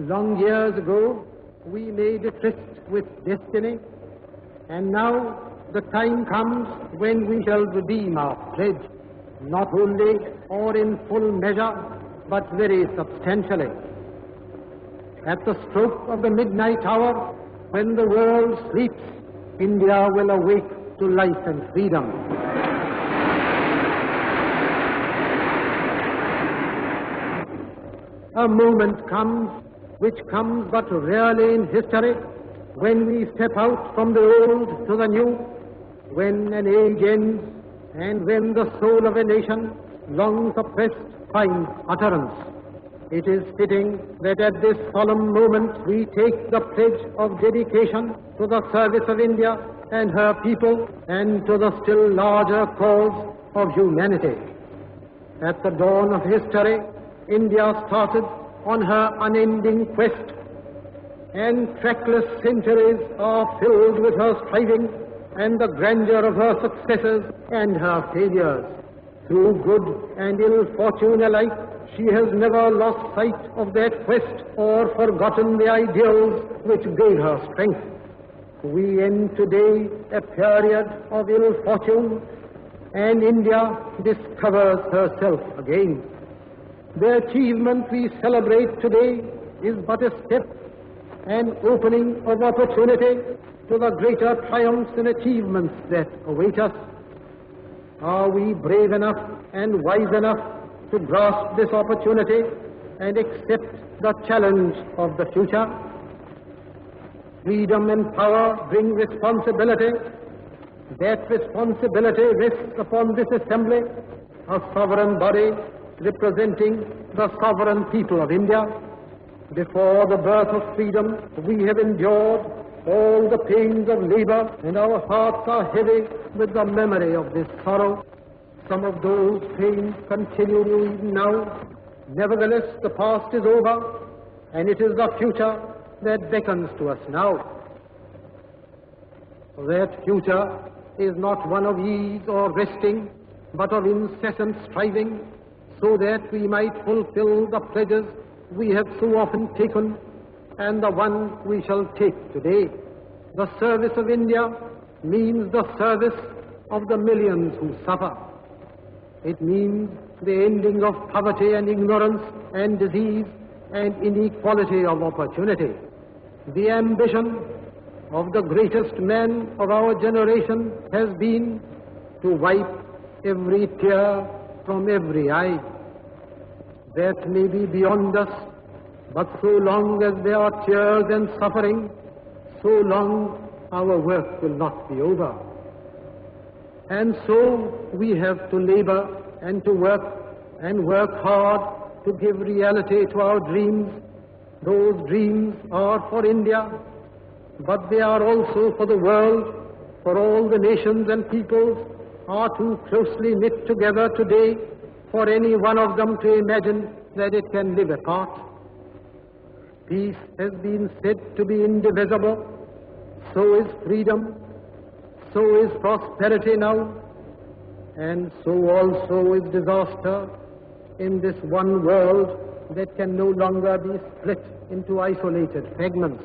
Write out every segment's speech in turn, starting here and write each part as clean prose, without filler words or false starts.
Long years ago, we made a tryst with destiny, and now the time comes when we shall redeem our pledge, not only or in full measure, but very substantially. At the stroke of the midnight hour, when the world sleeps, India will awake to life and freedom. A moment comes, which comes but rarely in history, when we step out from the old to the new, when an age ends, and when the soul of a nation, long suppressed, finds utterance. It is fitting that at this solemn moment we take the pledge of dedication to the service of India and her people, and to the still larger cause of humanity. At the dawn of history, India started on her unending quest, and trackless centuries are filled with her striving and the grandeur of her successes and her failures. Through good and ill fortune alike, she has never lost sight of that quest or forgotten the ideals which gave her strength. We end today a period of ill fortune, and India discovers herself again. The achievement we celebrate today is but a step, an opening of opportunity to the greater triumphs and achievements that await us. Are we brave enough and wise enough to grasp this opportunity and accept the challenge of the future? Freedom and power bring responsibility. That responsibility rests upon this assembly, a sovereign body representing the sovereign people of India. Before the birth of freedom, we have endured all the pains of labor, and our hearts are heavy with the memory of this sorrow. Some of those pains continue even now. Nevertheless, the past is over, and it is the future that beckons to us now. That future is not one of ease or resting, but of incessant striving, so that we might fulfill the pledges we have so often taken, and the one we shall take today. The service of India means the service of the millions who suffer. It means the ending of poverty and ignorance and disease and inequality of opportunity. The ambition of the greatest man of our generation has been to wipe every tear from every eye. That may be beyond us, but so long as there are tears and suffering, so long our work will not be over. And so we have to labor and to work hard to give reality to our dreams. Those dreams are for India, but they are also for the world, for all the nations and peoples are too closely knit together today for any one of them to imagine that it can live apart. Peace has been said to be indivisible, so is freedom, so is prosperity now, and so also is disaster in this one world that can no longer be split into isolated fragments.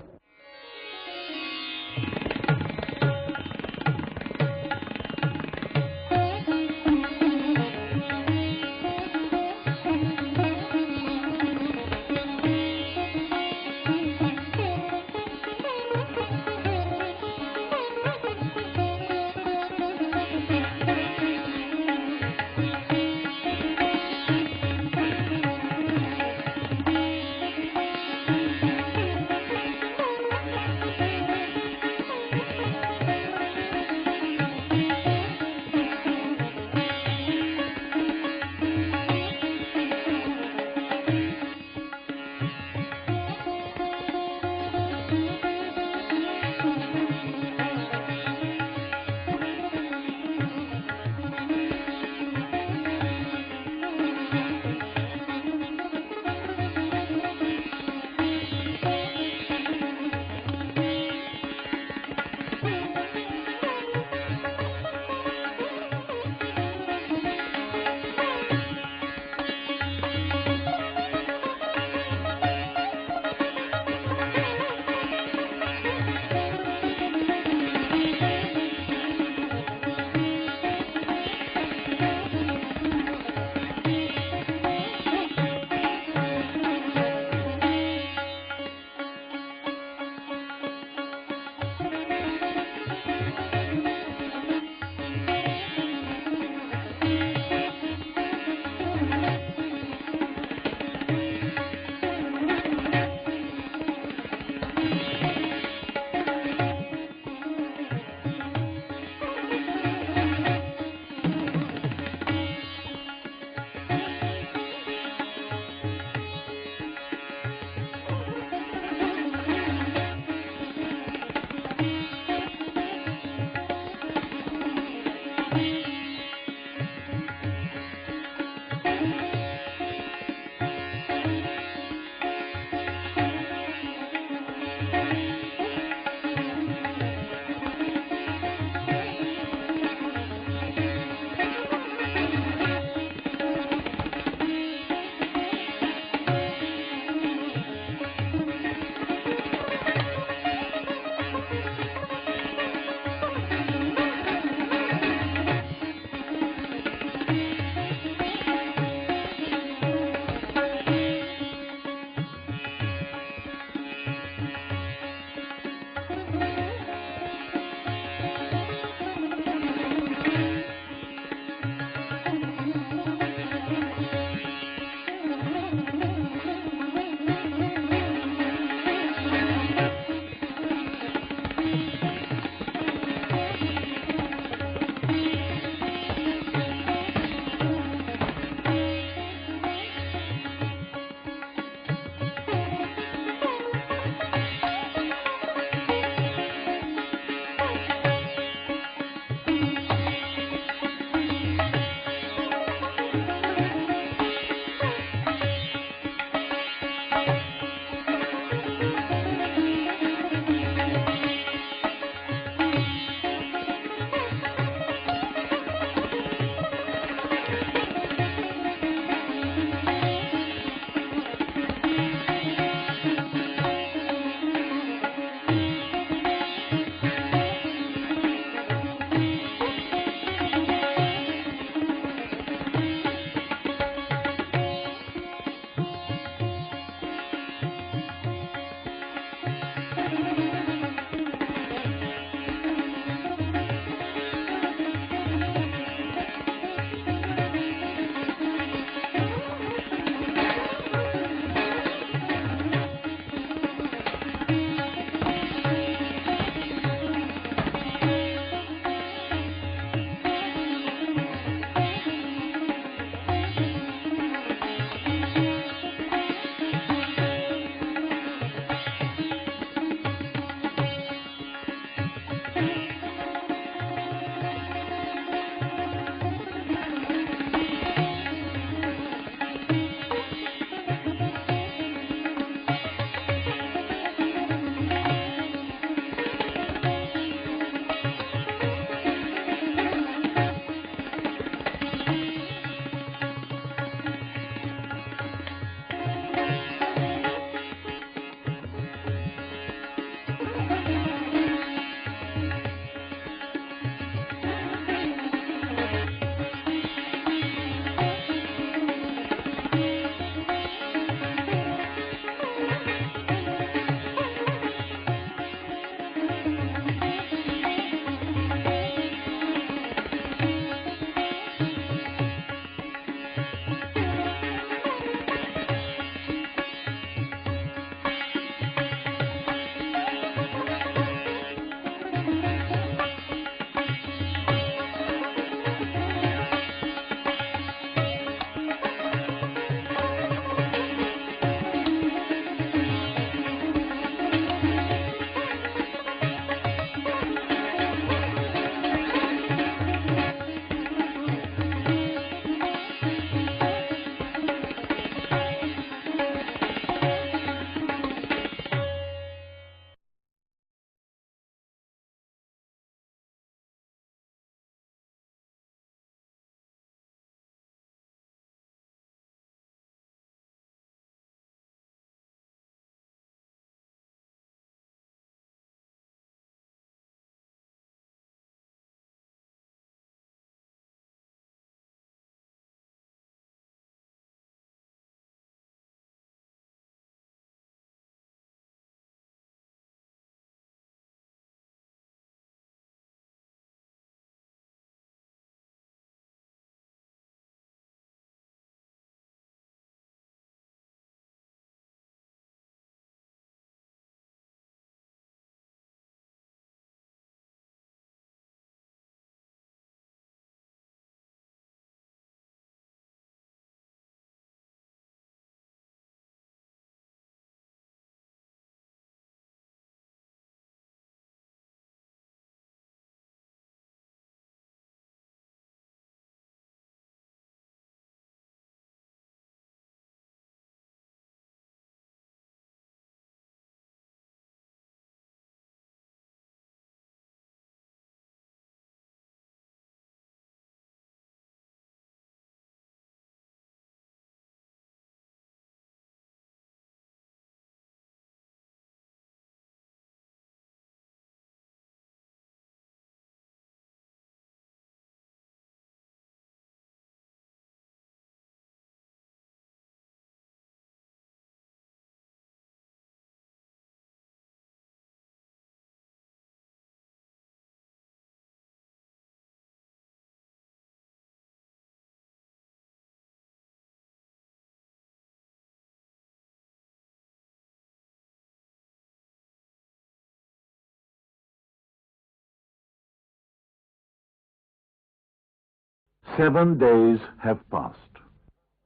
7 days have passed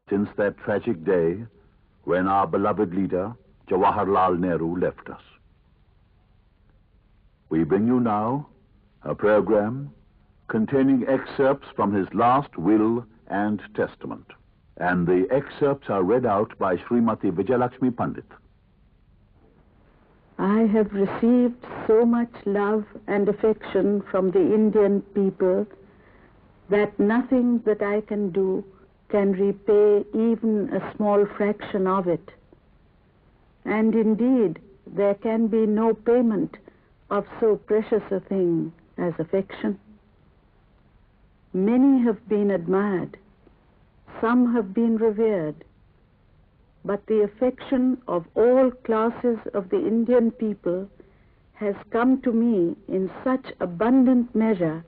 since that tragic day when our beloved leader, Jawaharlal Nehru, left us. We bring you now a program containing excerpts from his last will and testament. And the excerpts are read out by Srimati Vijayalakshmi Pandit. I have received so much love and affection from the Indian people that nothing that I can do can repay even a small fraction of it. And indeed, there can be no payment of so precious a thing as affection. Many have been admired, some have been revered, but the affection of all classes of the Indian people has come to me in such abundant measure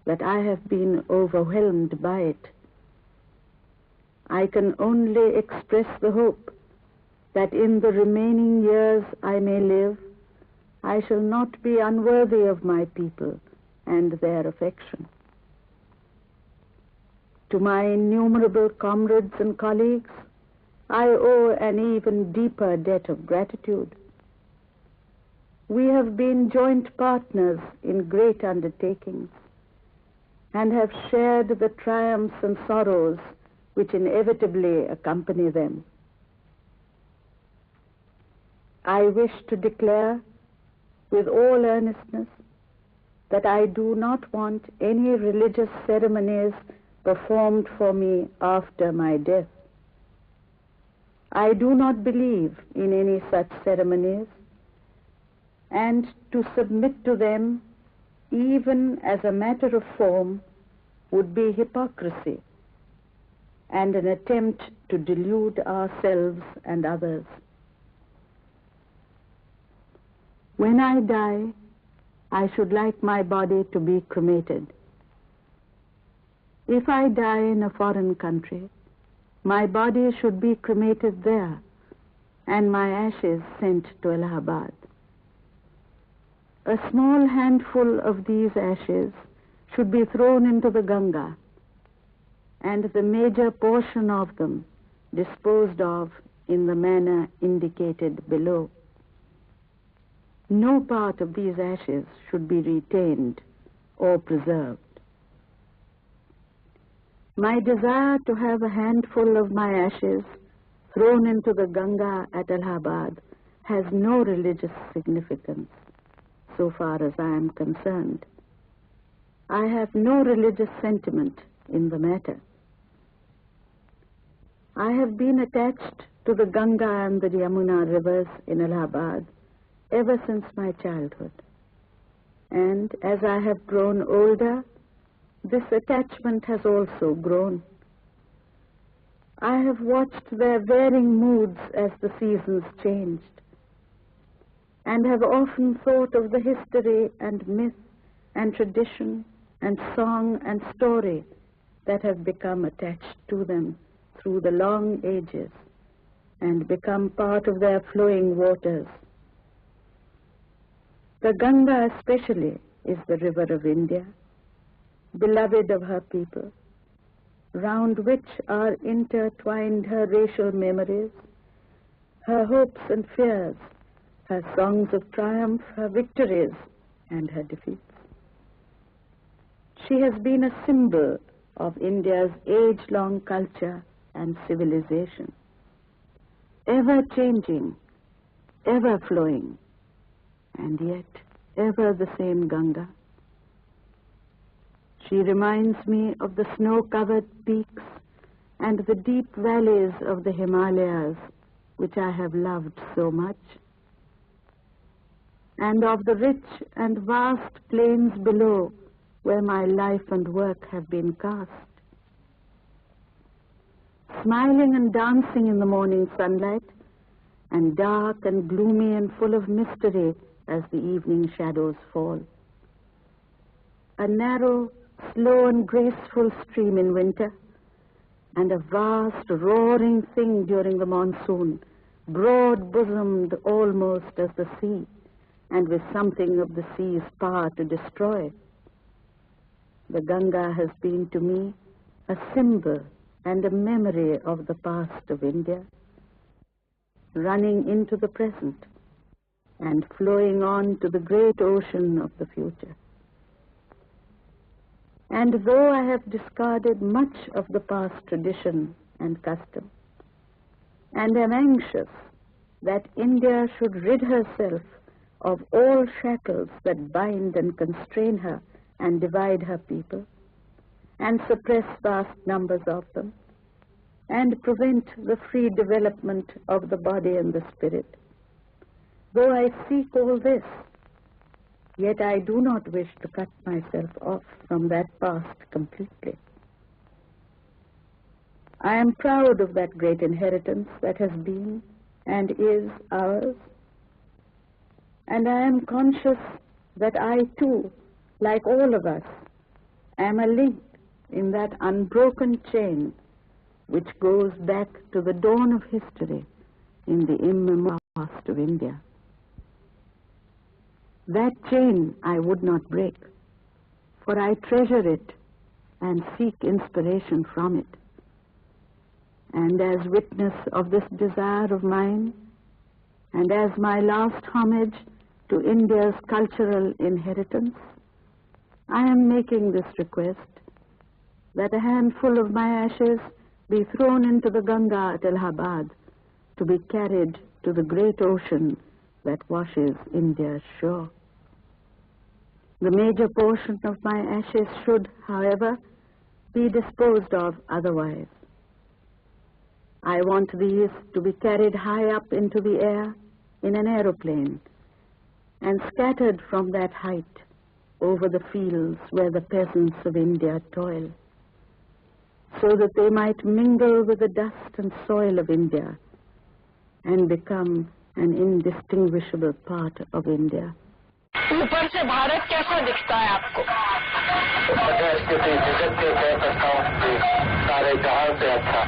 that I have been overwhelmed by it. I can only express the hope that in the remaining years I may live, I shall not be unworthy of my people and their affection. To my innumerable comrades and colleagues, I owe an even deeper debt of gratitude. We have been joint partners in great undertakings and have shared the triumphs and sorrows which inevitably accompany them. I wish to declare with all earnestness that I do not want any religious ceremonies performed for me after my death. I do not believe in any such ceremonies, and to submit to them, even as a matter of form, would be hypocrisy and an attempt to delude ourselves and others. When I die, I should like my body to be cremated. If I die in a foreign country, my body should be cremated there and my ashes sent to Allahabad. A small handful of these ashes should be thrown into the Ganga and the major portion of them disposed of in the manner indicated below. No part of these ashes should be retained or preserved. My desire to have a handful of my ashes thrown into the Ganga at Allahabad has no religious significance, so far as I am concerned. I have no religious sentiment in the matter. I have been attached to the Ganga and the Yamuna rivers in Allahabad ever since my childhood. And as I have grown older, this attachment has also grown. I have watched their varying moods as the seasons changed, and have often thought of the history and myth and tradition and song and story that have become attached to them through the long ages and become part of their flowing waters. The Ganga especially is the river of India, beloved of her people, round which are intertwined her racial memories, her hopes and fears, her songs of triumph, her victories, and her defeats. She has been a symbol of India's age-long culture and civilization, ever changing, ever flowing, and yet ever the same Ganga. She reminds me of the snow-covered peaks and the deep valleys of the Himalayas, which I have loved so much, and of the rich and vast plains below where my life and work have been cast. Smiling and dancing in the morning sunlight, and dark and gloomy and full of mystery as the evening shadows fall. A narrow, slow and graceful stream in winter, and a vast, roaring thing during the monsoon, broad-bosomed almost as the sea, and with something of the sea's power to destroy. The Ganga has been to me a symbol and a memory of the past of India, running into the present and flowing on to the great ocean of the future. And though I have discarded much of the past tradition and custom, and am anxious that India should rid herself of all shackles that bind and constrain her and divide her people, and suppress vast numbers of them, and prevent the free development of the body and the spirit. Though I seek all this, yet I do not wish to cut myself off from that past completely. I am proud of that great inheritance that has been and is ours, and I am conscious that I too, like all of us, am a link in that unbroken chain which goes back to the dawn of history in the immemorial past of India. That chain I would not break, for I treasure it and seek inspiration from it. And as witness of this desire of mine, and as my last homage to India's cultural inheritance, I am making this request that a handful of my ashes be thrown into the Ganga at Allahabad to be carried to the great ocean that washes India's shore. The major portion of my ashes should, however, be disposed of otherwise. I want these to be carried high up into the air in an aeroplane and scattered from that height over the fields where the peasants of India toil, so that they might mingle with the dust and soil of India and become an indistinguishable part of India. ऊपर से भारत कैसा दिखता है आपको? स्थिति जगत के कह सकता हूँ सारे जहां से अच्छा।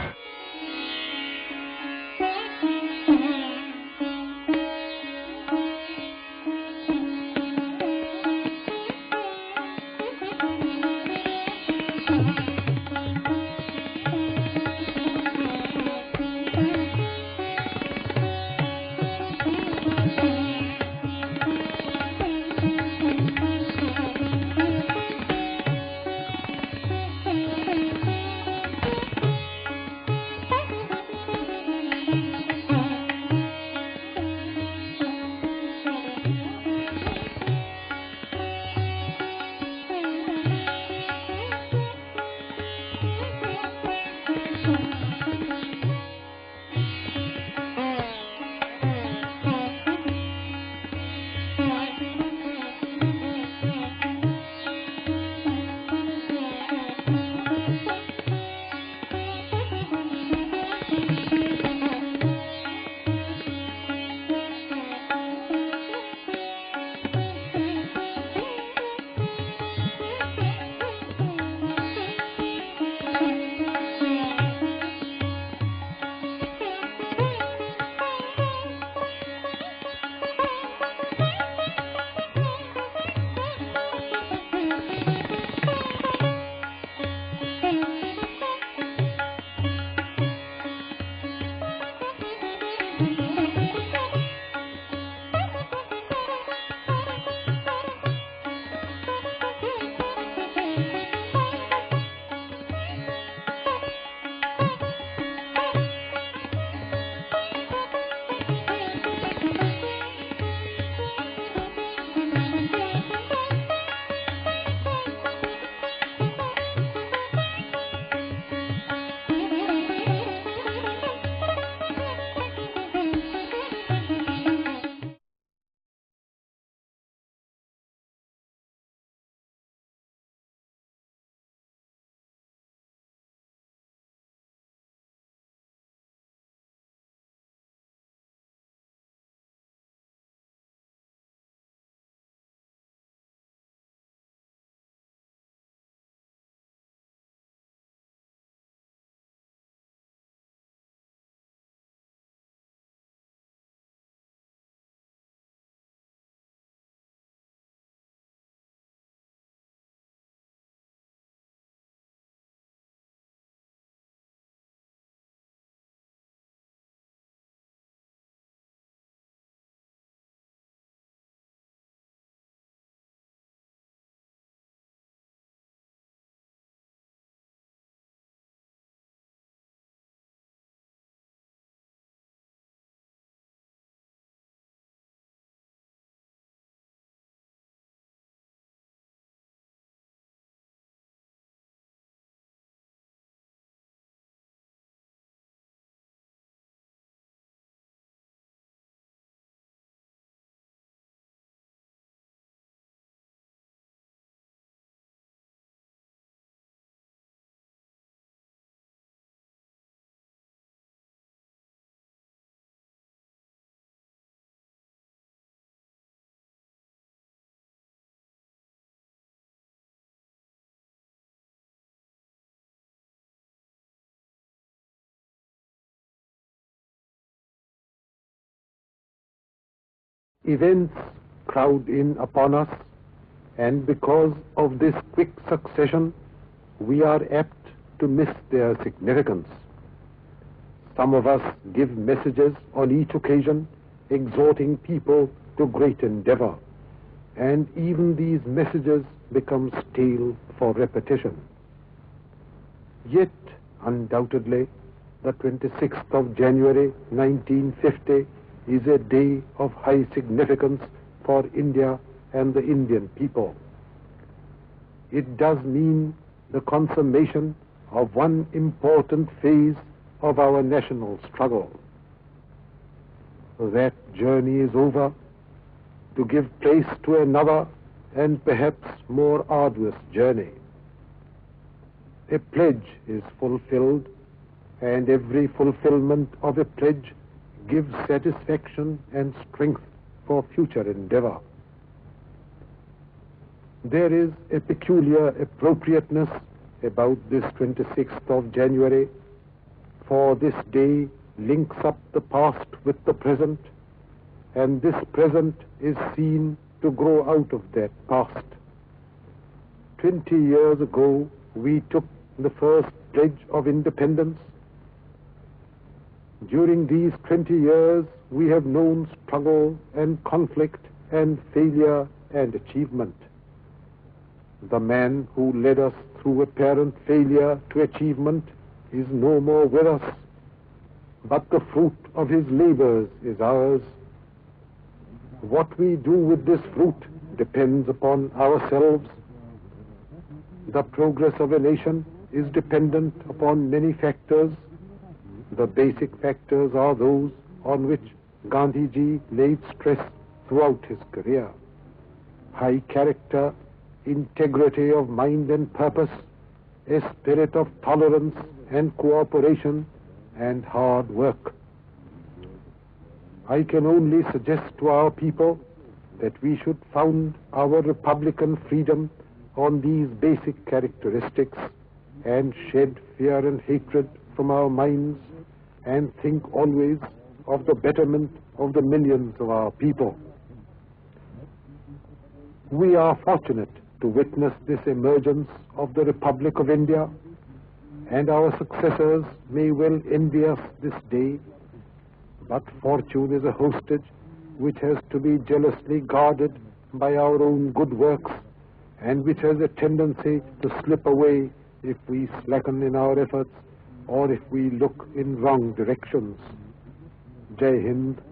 Events crowd in upon us, and because of this quick succession, we are apt to miss their significance. Some of us give messages on each occasion, exhorting people to great endeavor, and even these messages become stale for repetition. Yet, undoubtedly, the 26th of January 1950 is a day of high significance for India and the Indian people. It does mean the consummation of one important phase of our national struggle. That journey is over to give place to another and perhaps more arduous journey. A pledge is fulfilled, and every fulfillment of a pledge gives satisfaction and strength for future endeavor. There is a peculiar appropriateness about this 26th of January, for this day links up the past with the present, and this present is seen to grow out of that past. 20 years ago, we took the first pledge of independence. During these 20 years, we have known struggle and conflict and failure and achievement. The man who led us through apparent failure to achievement is no more with us, but the fruit of his labors is ours. What we do with this fruit depends upon ourselves. The progress of a nation is dependent upon many factors. The basic factors are those on which Gandhiji laid stress throughout his career: high character, integrity of mind and purpose, a spirit of tolerance and cooperation, and hard work. I can only suggest to our people that we should found our republican freedom on these basic characteristics, and shed fear and hatred from our minds, and think always of the betterment of the millions of our people. We are fortunate to witness this emergence of the Republic of India, and our successors may well envy us this day, but fortune is a hostage which has to be jealously guarded by our own good works, and which has a tendency to slip away if we slacken in our efforts or if we look in wrong directions. Jai Hind.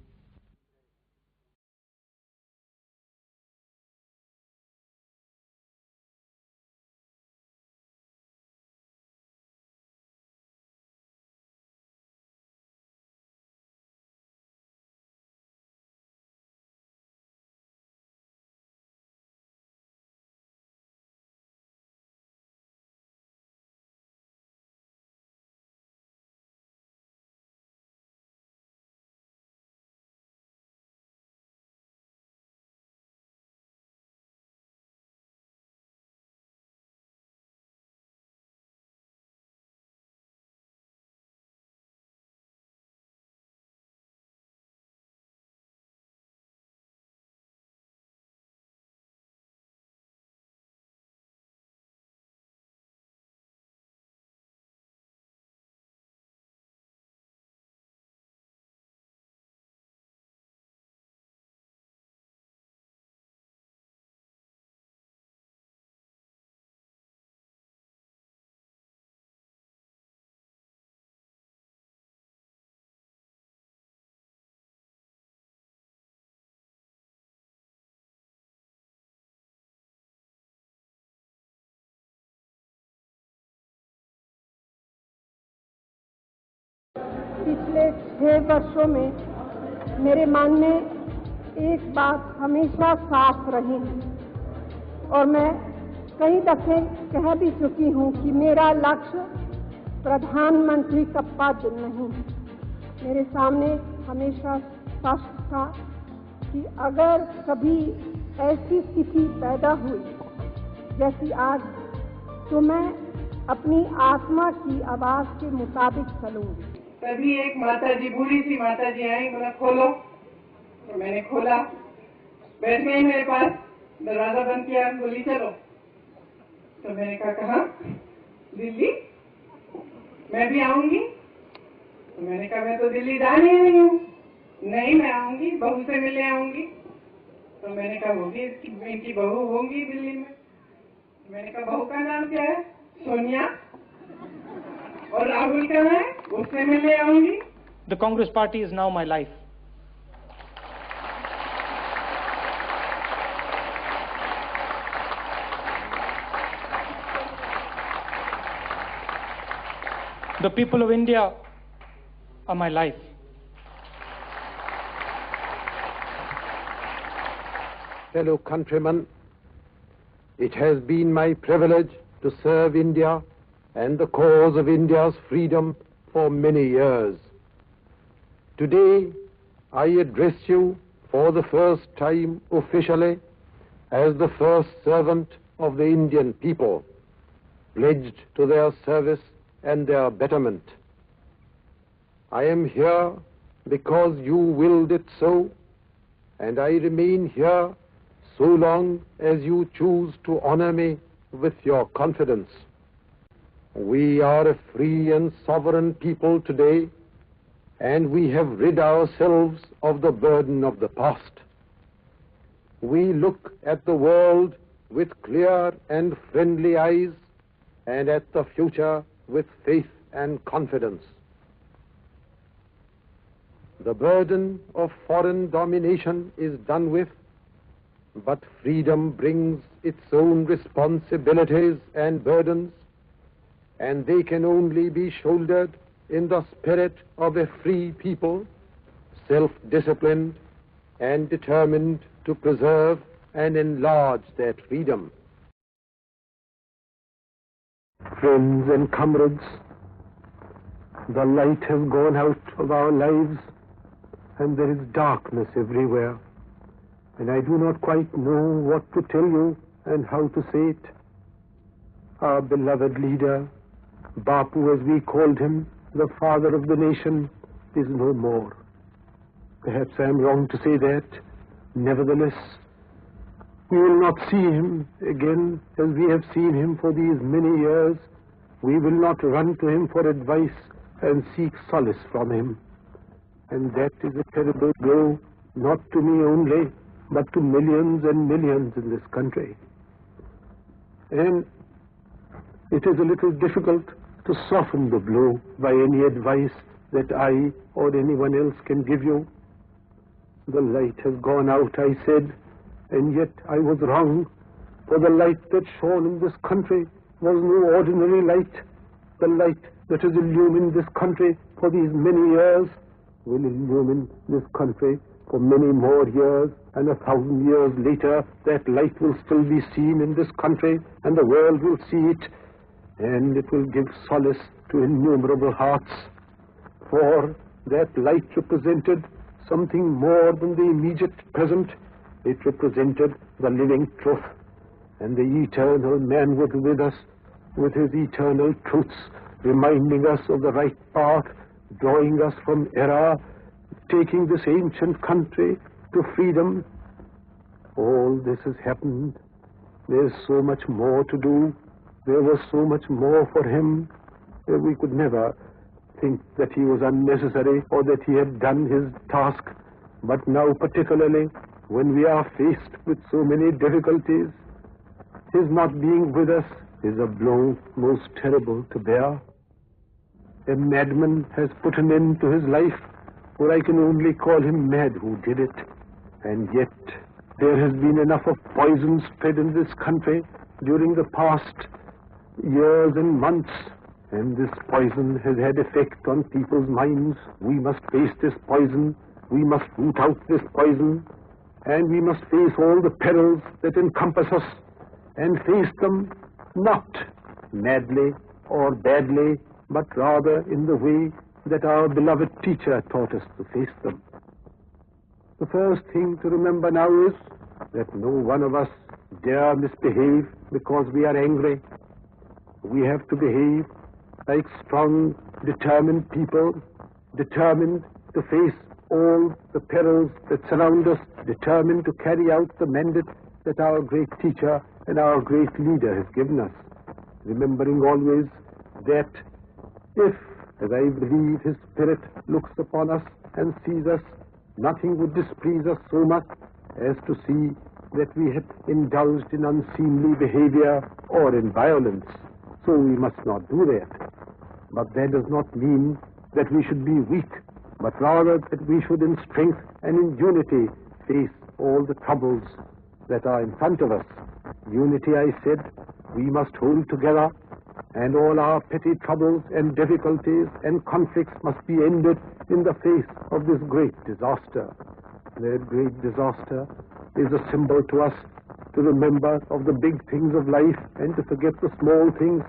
पिछले 6 वर्षों में मेरे मन में एक बात हमेशा साफ रही और मैं कई दफे कह भी चुकी हूँ कि मेरा लक्ष्य प्रधानमंत्री का पद नहीं। मेरे सामने हमेशा स्पष्ट था कि अगर कभी ऐसी स्थिति पैदा हुई जैसी आज, तो मैं अपनी आत्मा की आवाज के मुताबिक चलूंगी। तभी एक माताजी, बूढ़ी सी माताजी आई, बोला खोलो, तो मैंने खोला बैठ गई मेरे पास, दरवाजा बंद किया, बोली चलो। तो मैंने कहा दिल्ली मैं भी आऊंगी। तो मैंने कहा मैं तो दिल्ली जाने ही नहीं हूँ। नहीं मैं आऊंगी, बहू से मिलने आऊंगी। तो मैंने कहा होगी इनकी बहू होंगी दिल्ली में। मैंने कहा बहू का नाम क्या है? सोनिया। और राहुल का है, उससे मिलने आऊंगी। The Congress Party is now my life. The people of India are my life. Fellow countrymen, it has been my privilege to serve India and the cause of India's freedom for many years. Today, I address you for the first time officially as the first servant of the Indian people, pledged to their service and their betterment. I am here because you willed it so, and I remain here so long as you choose to honor me with your confidence. We are a free and sovereign people today, and we have rid ourselves of the burden of the past. We look at the world with clear and friendly eyes, and at the future with faith and confidence. The burden of foreign domination is done with, but freedom brings its own responsibilities and burdens, and they can only be shouldered in the spirit of a free people, self-disciplined and determined to preserve and enlarge that freedom. Friends and comrades, the light has gone out of our lives, and there is darkness everywhere, and I do not quite know what to tell you and how to say it. Our beloved leader, Bapu as we called him, the father of the nation, is no more. Perhaps I am wrong to say that. Nevertheless, we will not see him again as we have seen him for these many years. We will not run to him for advice and seek solace from him. And that is a terrible blow, not to me only, but to millions and millions in this country. And it is a little difficult to soften the blow by any advice that I or anyone else can give you. The light has gone out, I said, and yet I was wrong, for the light that shone in this country was no ordinary light. The light that has illumined this country for these many years will illumine this country for many more years, and 1,000 years later that light will still be seen in this country, and the world will see it, and it will give solace to innumerable hearts. For that light represented something more than the immediate present. It represented the living truth, and the eternal man was with us with his eternal truths, reminding us of the right path, drawing us from error, taking this ancient country to freedom. All this has happened. There's so much more to do. There was so much more for him. We could never think that he was unnecessary or that he had done his task. But now, particularly, when we are faced with so many difficulties, his not being with us is a blow most terrible to bear. A madman has put an end to his life, for I can only call him mad who did it. And yet there has been enough of poison spread in this country during the past years and months, and this poison has had effect on people's minds. We must face this poison, we must root out this poison, and we must face all the perils that encompass us, and face them not madly or badly, but rather in the way that our beloved teacher taught us to face them. The first thing to remember now is that no one of us dare misbehave because we are angry. We have to behave like strong, determined people, determined to face all the perils that surround us, determined to carry out the mandate that our great teacher and our great leader has given us, remembering always that if, as I believe, his spirit looks upon us and sees us, nothing would displease us so much as to see that we have indulged in unseemly behavior or in violence. So we must not do that. But that does not mean that we should be weak, but rather that we should in strength and in unity face all the troubles that are in front of us. Unity, I said, we must hold together, and all our petty troubles and difficulties and conflicts must be ended in the face of this great disaster. That great disaster is a symbol to us to remember of the big things of life and to forget the small things.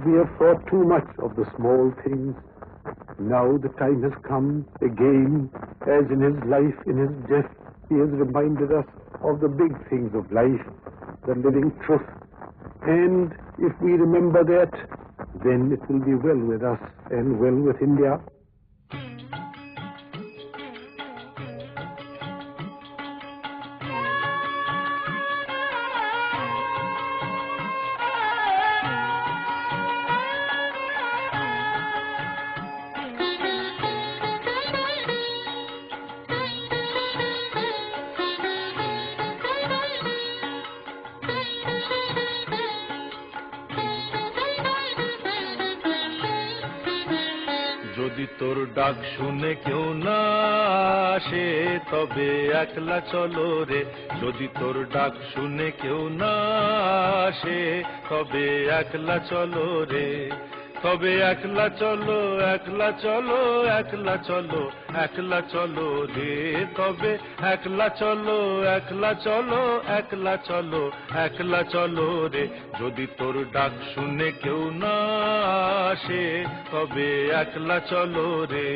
We have thought too much of the small things. Now the time has come again, as in his life, in his death, he has reminded us of the big things of life, the living truth. And if we remember that, then it will be well with us and well with India. যদি তোর ডাক শুনে কেউ না আসে তবে একলা চলো রে, যদি তোর ডাক শুনে কেউ না আসে তবে একলা চলো রে, তবে একলা চলো, একলা চলো, একলা চলো, একলা চলো রে, তবে একলা চলো, একলা চলো, একলা চলো, একলা চলো রে, যদি তোর ডাক শুনে কেউ না আসে তবে একলা চলো রে।